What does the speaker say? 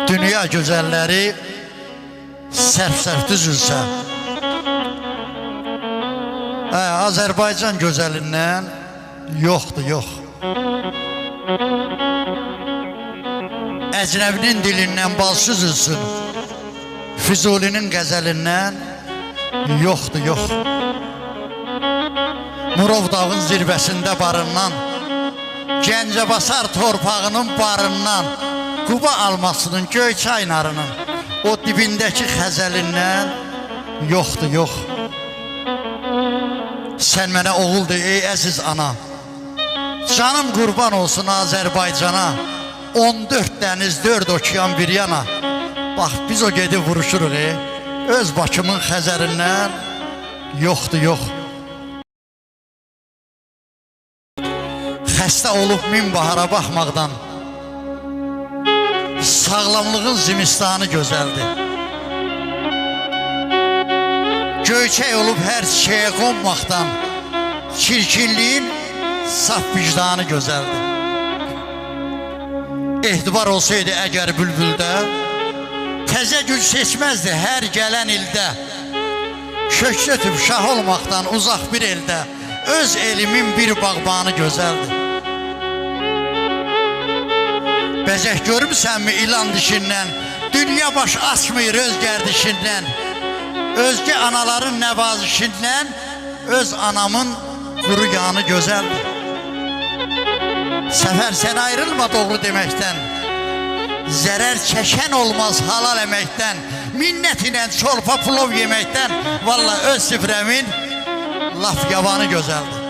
Dünya gözəlləri sərf-sərf düzülsə, Azərbaycan gözəlindən yoxdur, yox. Əcnəbinin dilindən bal süzülsün, Füzulinin qəzəlindən yoxdur, yox. Murov dağın zirvəsində barından, Gəncəbasar torpağının barından, Quba almasının, Göyçay narının, o dibindəki xəzəlindən yoxdur, yox. Sən mənə oğuldur ey əziz ana, canım qurban olsun Azərbaycana, 14 dəniz, 4 okean bir yana. Bax biz o gedib vuruşuruq öz Bakımın xəzərindən yoxdur, yox. Xəstə olub min bahara baxmaqdan, sağlamlığın zimistanı gözəldir. Göyçək olub hər çiçəyə qonmaqdan, çirkinliyin saf vicdanı gözəldir. Ehtibar olsaydı əgər bülbüldə, təzə gül seçməzdi hər gələn ildə. Köksötüb şah olmaqdan uzaq bir eldə, öz elimin bir bağbanı gözəldir. Bəzək görmüsənmi ilan dişindən, dünya baş açmır öz gərdişindən. Özgə anaların nəvazişindən, öz anamın quru yanı gözəldir. Səfər sən ayrılma doğru deməkdən, zərər çəkən olmaz halal əməkdən, minnət ilə çorpa plov yeməkdən, vallahi öz süfrəmin laf yavanı gözəldir.